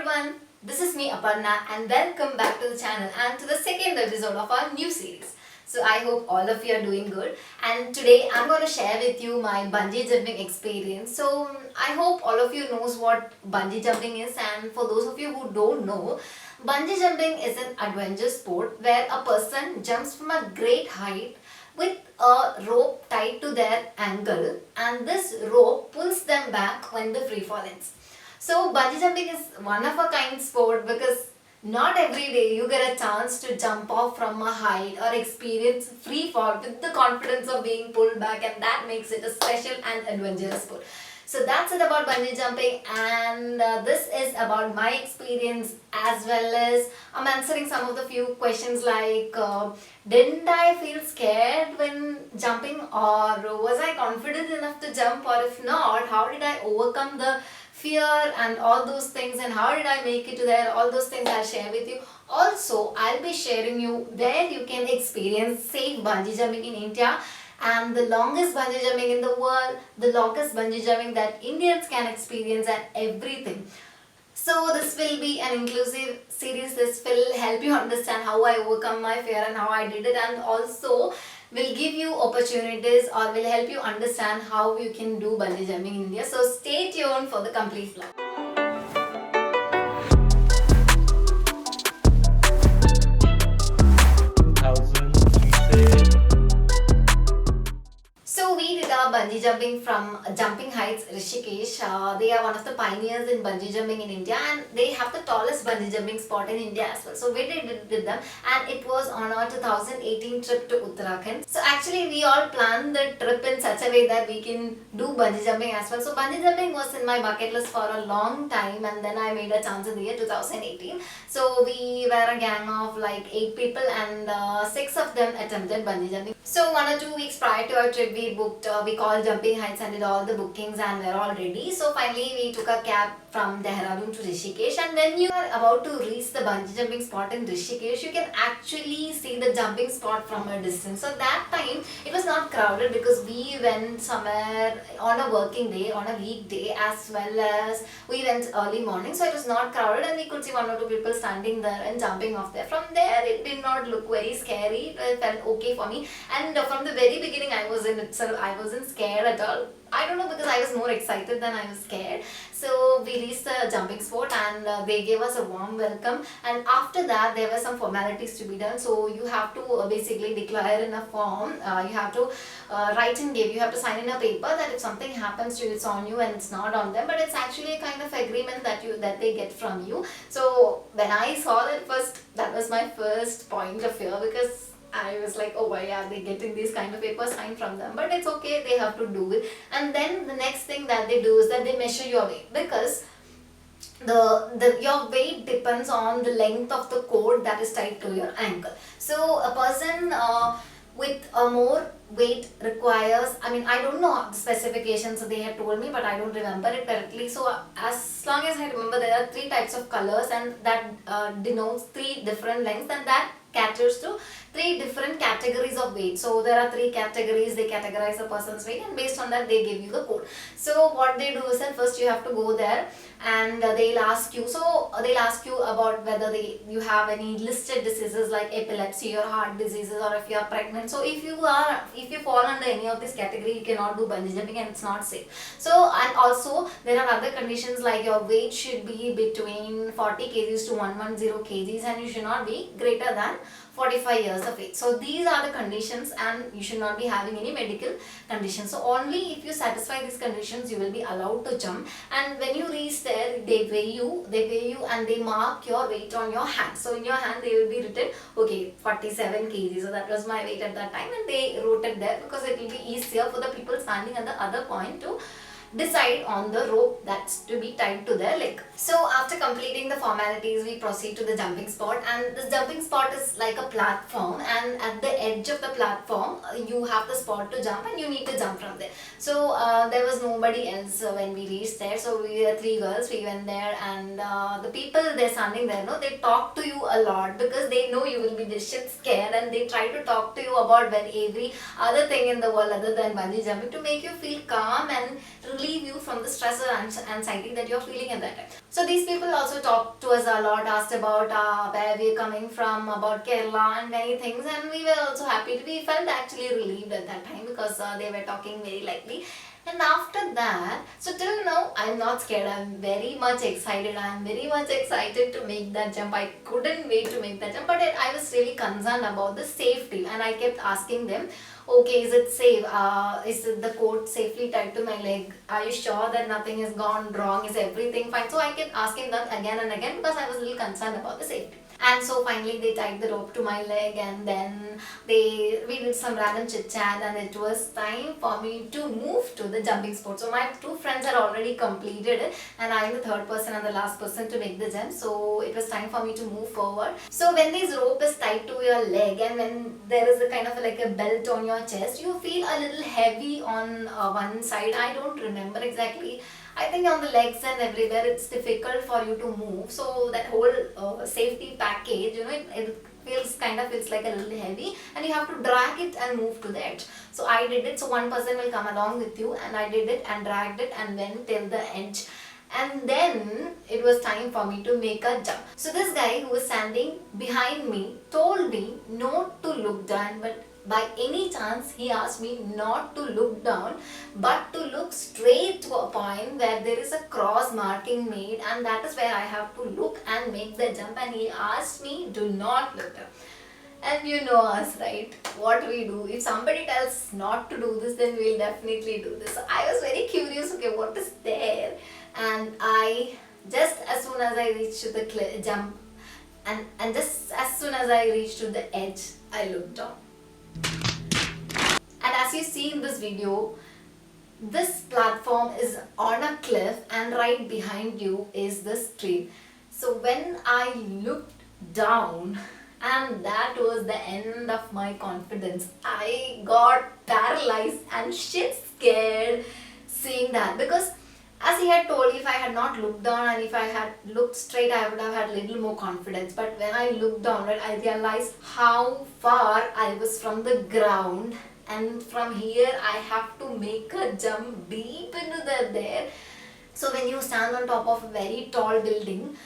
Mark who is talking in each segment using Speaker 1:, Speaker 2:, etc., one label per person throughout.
Speaker 1: everyone, this is me Aparna and welcome back to the channel and to the second episode of our new series. So I hope all of you are doing good, and today I'm going to share with you my bungee jumping experience. So I hope all of you knows what bungee jumping is, and for those of you who don't know, bungee jumping is an adventure sport where a person jumps from a great height with a rope tied to their ankle, and this rope pulls them back when the free fall ends. So bungee jumping is one of a kind sport because not every day you get a chance to jump off from a height or experience free fall with the confidence of being pulled back, and that makes it a special and adventurous sport. So that's it about bungee jumping, and this is about my experience, as well as I'm answering some of the few questions like didn't I feel scared when jumping, or was I confident enough to jump, or if not, how did I overcome the fear and all those things, and how did I make it to there, all those things I'll share with you. Also, I'll be sharing you where you can experience safe bungee jumping in India, and the longest bungee jumping in the world, the longest bungee jumping that Indians can experience, and everything. So this will be an inclusive series. This will help you understand how I overcome my fear and how I did it, and also will give you opportunities or will help you understand how you can do bungee jumping in India. So stay tuned for the complete vlog. So we did our bungee jumping from Jumping Heights Rishikesh. They are one of the pioneers in bungee jumping in India, and they have the tallest bungee jumping spot in India as well. So we did it with them, and it was on our 2018 trip to Uttarakhand. So actually we all planned the trip in such a way that we can do bungee jumping as well. So bungee jumping was in my bucket list for a long time, and then I made a chance in the year 2018. So we were a gang of like 8 people, and 6 of them attempted bungee jumping. So 1 or 2 weeks prior to our trip, we booked, we called Jumping Heights and did all the bookings, and we're all ready. So finally we took a cab from Dehradun to Rishikesh, and when you are about to reach the bungee jumping spot in Rishikesh, you can actually see the jumping spot from a distance. So that time it was not crowded because we went somewhere on a working day, on a weekday, as well as we went early morning, so it was not crowded, and we could see 1 or 2 people standing there and jumping off there. From there it did not look very scary. It felt okay for me, and from the very beginning I was in itself, I wasn't scared at all. I don't know, because I was more excited than I was scared. So we reached the jumping spot, and they gave us a warm welcome, and after that there were some formalities to be done. So you have to basically declare in a form, you have to write and give, you have to sign in a paper that if something happens to you, it's on you and it's not on them, but it's actually a kind of agreement that they get from you. So when I saw that first, that was my first point of fear, because I was like, oh, why are they getting these kind of papers signed from them? But it's okay, they have to do it. And then the next thing that they do is that they measure your weight, because your weight depends on the length of the cord that is tied to your ankle. So a person with a more weight requires, I mean, I don't know the specifications they had told me, but I don't remember it correctly. So as long as I remember, there are 3 types of colors, and that denotes 3 different lengths, and that caters to 3 different categories of weight. So there are 3 categories, they categorize a person's weight, and based on that they give you the code. So what they do is that first you have to go there, and they'll ask you, they'll ask you about whether you have any listed diseases like epilepsy or heart diseases, or if you are pregnant. So if you fall under any of this category, you cannot do bungee jumping, and it's not safe. So, and also there are other conditions like your weight should be between 40 kgs to 110 kgs, and you should not be greater than 45 years of age. So these are the conditions, and you should not be having any medical conditions. So only if you satisfy these conditions, you will be allowed to jump. And when you reach there, they weigh you, and they mark your weight on your hand. So in your hand they will be written, okay, 47 kg. So that was my weight at that time, and they wrote it there because it will be easier for the people standing at the other point to decide on the rope that's to be tied to their leg. So after completing the formalities, we proceed to the jumping spot, and this jumping spot is like a platform, and at the edge of the platform you have the spot to jump, and you need to jump from there. So there was nobody else when we reached there. So we were 3 girls, we went there, and the people they're standing there, no, they talk to you a lot because they know you will be this shit scared, and they try to talk to you about every other thing in the world other than bungee jumping to make you feel calm and relaxed relieve you from the stress or anxiety that you're feeling at that time. So these people also talked to us a lot, asked about where we're coming from, about Kerala and many things, and we were also happy to be, felt actually relieved at that time because they were talking very lightly. And after that, so till now, I'm not scared. I'm very much excited. I'm very much excited to make that jump. I couldn't wait to make that jump. But I was really concerned about the safety. And I kept asking them, okay, is it safe? Is it the coat safely tied to my leg? Are you sure that nothing has gone wrong? Is everything fine? So I kept asking them again and again because I was a little concerned about the safety. And so finally they tied the rope to my leg, and then we did some random chit chat, and it was time for me to move to the jumping sport. So my two friends had already completed it, and I'm the third person and the last person to make the jump. So it was time for me to move forward. So when this rope is tied to your leg and when there is a kind of like a belt on your chest, you feel a little heavy on one side. I don't remember exactly. I think on the legs and everywhere it's difficult for you to move. So that whole safety package, it feels like a little heavy, and you have to drag it and move to the edge. So I did it. So one person will come along with you, and I did it and dragged it and went till the edge. And then it was time for me to make a jump. So this guy who was standing behind me told me not to look down, but by any chance he asked me not to look down but to look straight to a point where there is a cross marking made, and that is where I have to look and make the jump. And he asked me, do not look down. And you know us, right? What we do. If somebody tells us not to do this, then we'll definitely do this. So I was very curious, okay, what is there? And I, just as soon as I reached to the jump, and just as soon as I reached to the edge, I looked down. And as you see in this video, this platform is on a cliff, and right behind you is the stream. So when I looked down, and that was the end of my confidence. I got paralyzed and shit scared seeing that, because as he had told, if I had not looked down and if I had looked straight, I would have had little more confidence. But when I looked down, right, I realized how far I was from the ground, and from here I have to make a jump deep into there. So when you stand on top of a very tall building,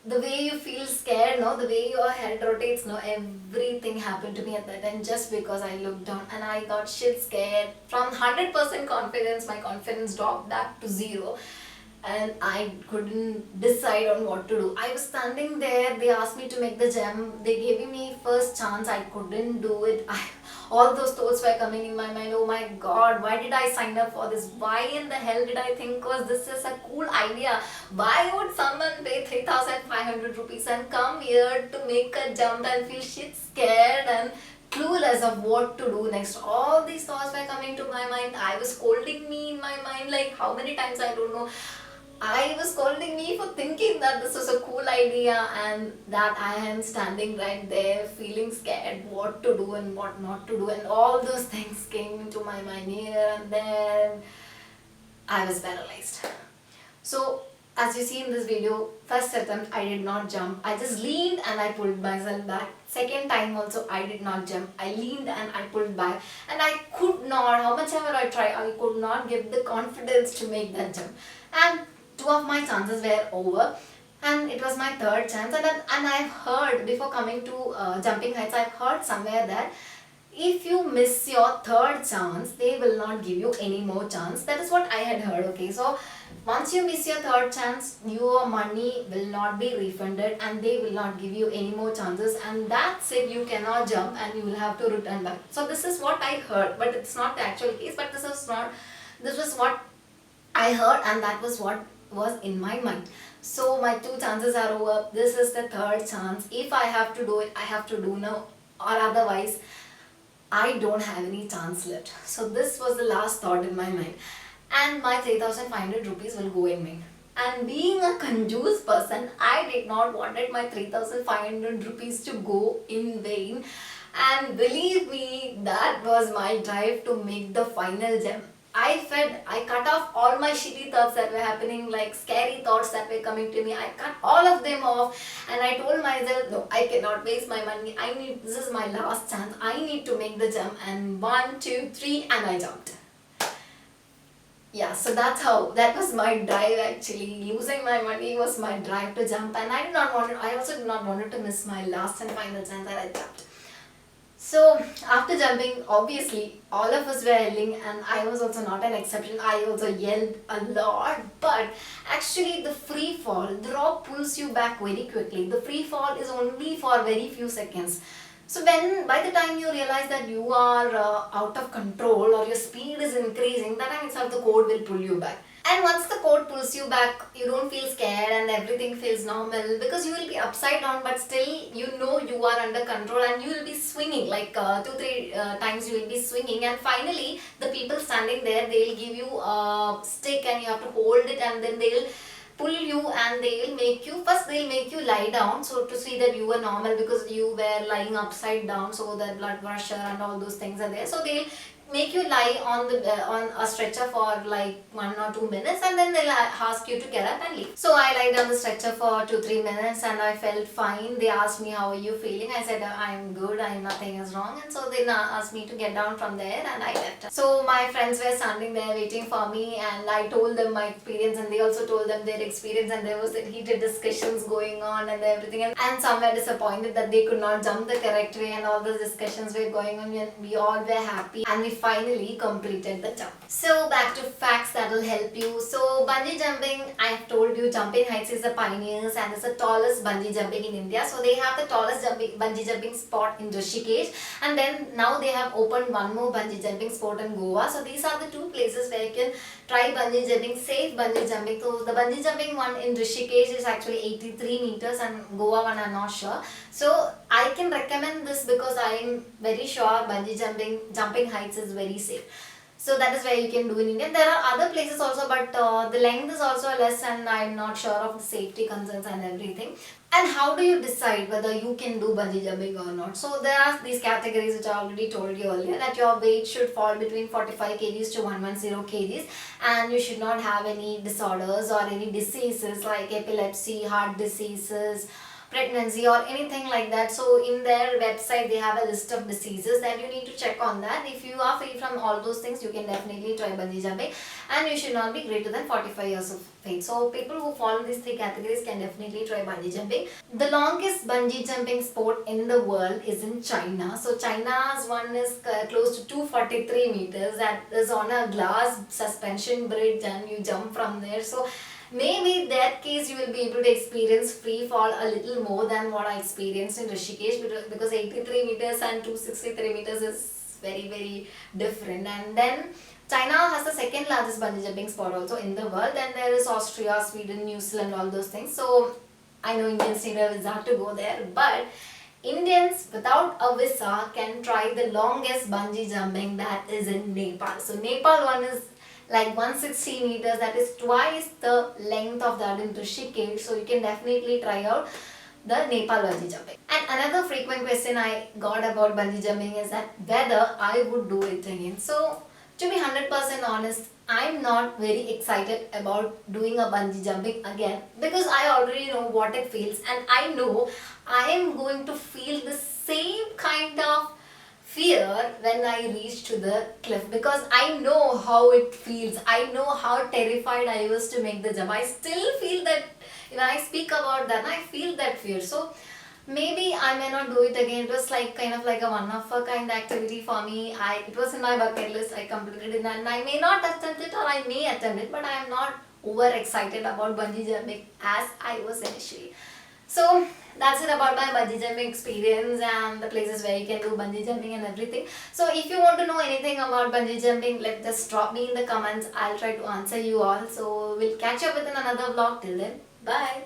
Speaker 1: the way you feel scared, no, the way your head rotates, no, everything happened to me at that time just because I looked down, and I got shit scared. From 100% confidence, my confidence dropped back to 0, and I couldn't decide on what to do. I was standing there, they asked me to make the jump, they gave me first chance, I couldn't do it. All those thoughts were coming in my mind, oh my god, why did I sign up for this? Why in the hell did I think this is a cool idea? Why would someone pay 3,500 rupees and come here to make a jump and feel shit scared and clueless of what to do next? All these thoughts were coming to my mind. I was scolding me in my mind, like how many times I don't know. I was scolding me for thinking that this was a cool idea, and that I am standing right there feeling scared what to do and what not to do, and all those things came into my mind here and then. I was paralyzed. So as you see in this video, first attempt I did not jump. I just leaned and I pulled myself back. Second time also I did not jump. I leaned and I pulled back, and I could not, how much ever I tried, I could not get the confidence to make that jump. And 2 of my chances were over, and it was my third chance. And I've heard, before coming to Jumping Heights, I've heard somewhere that if you miss your third chance, they will not give you any more chance. That is what I had heard. Okay, so once you miss your third chance, your money will not be refunded, and they will not give you any more chances, and that's it. You cannot jump and you will have to return back. So this is what I heard, but it's not the actual case, but this was what I heard, and that was what was in my mind. So my 2 chances are over. This is the third chance. If I have to do it, I have to do now, or otherwise I don't have any chance left. So this was the last thought in my mind, and my 3,500 rupees will go in vain. And being a conjuice person, I did not wanted my 3,500 rupees to go in vain. And believe me, that was my drive to make the final jump. I cut off all my shitty thoughts that were happening, like scary thoughts that were coming to me. I cut all of them off, and I told myself, no, I cannot waste my money. This is my last chance. I need to make the jump. And 1, 2, 3, and I jumped. Yeah, so that's how, that was my drive actually. Losing my money was my drive to jump, and I also did not want to miss my last and final chance that I jumped. So after jumping, obviously all of us were yelling, and I was also not an exception. I also yelled a lot, but actually the free fall, the rock pulls you back very quickly. The free fall is only for very few seconds. So when by the time you realize that you are out of control or your speed is increasing, that time itself the code will pull you back. And once the code pulls you back, you don't feel scared and everything feels normal, because you will be upside down, but still you know you are under control, and you will be swinging like 2-3 times you will be swinging, and finally the people standing there, they will give you a stick and you have to hold it, and then they will pull you, and they'll make you lie down, so to see that you were normal, because you were lying upside down, so the blood pressure and all those things are there. So they'll make you lie on a stretcher for like 1 or 2 minutes, and then they'll ask you to get up and leave. So I lied on the stretcher for 2-3 minutes, and I felt fine. They asked me, how are you feeling? I said, I'm good, nothing is wrong. And so they asked me to get down from there, and I left. So my friends were standing there waiting for me, and I told them my experience, and they also told them their experience, and there was heated discussions going on and everything, and some were disappointed that they could not jump the correct way, and all those discussions were going on, and we all were happy, and we finally completed the jump. So back to facts that will help you. So bungee jumping, I have told you, Jumping Heights is the pioneers and is the tallest bungee jumping in India. So they have the tallest bungee jumping spot in Rishikesh, and then now they have opened one more bungee jumping spot in Goa. So these are the two places where you can try bungee jumping, safe bungee jumping. So the bungee jumping one in Rishikesh is actually 83 meters, and Goa one I'm not sure. So I can recommend this because I am very sure bungee Jumping Heights is very safe. So that is where you can do in India. There are other places also, but the length is also less, and I'm not sure of the safety concerns and everything. And how do you decide whether you can do bungee jumping or not? So there are these categories which I already told you earlier, that your weight should fall between 45 kgs to 110 kgs, and you should not have any disorders or any diseases like epilepsy, heart diseases, pregnancy or anything like that. So in their website they have a list of diseases that you need to check on that. If you are free from all those things, you can definitely try bungee jumping, and you should not be greater than 45 years of age. So people who fall in these three categories can definitely try bungee jumping. The longest bungee jumping sport in the world is in China. So China's one is close to 243 meters, that is on a glass suspension bridge, and you jump from there. So maybe in that case you will be able to experience free fall a little more than what I experienced in Rishikesh, because 83 meters and 263 meters is very different. And then China has the second largest bungee jumping spot also in the world, and there is Austria, Sweden, New Zealand, all those things. So I know Indians need a visa to go there, but Indians without a visa can try the longest bungee jumping, that is in Nepal. So Nepal one is like 160 meters, that is twice the length of that in Rishikesh. So you can definitely try out the Nepal bungee jumping. And another frequent question I got about bungee jumping is that whether I would do it again. So to be 100% honest, I'm not very excited about doing a bungee jumping again, because I already know what it feels, and I know I am going to feel the same kind of fear when I reach to the cliff, because I know how it feels. I know how terrified I was to make the jump. I still feel that when I speak about that, I feel that fear. So maybe I may not do it again. It was like kind of like a one-off kind of activity for me. It was in my bucket list. I completed it, and I may not attempt it, or I may attempt it, but I am not over excited about bungee jumping as I was initially. So that's it about my bungee jumping experience and the places where you can do bungee jumping and everything. So if you want to know anything about bungee jumping, just drop me in the comments. I'll try to answer you all. So we'll catch up with another vlog. Till then, bye.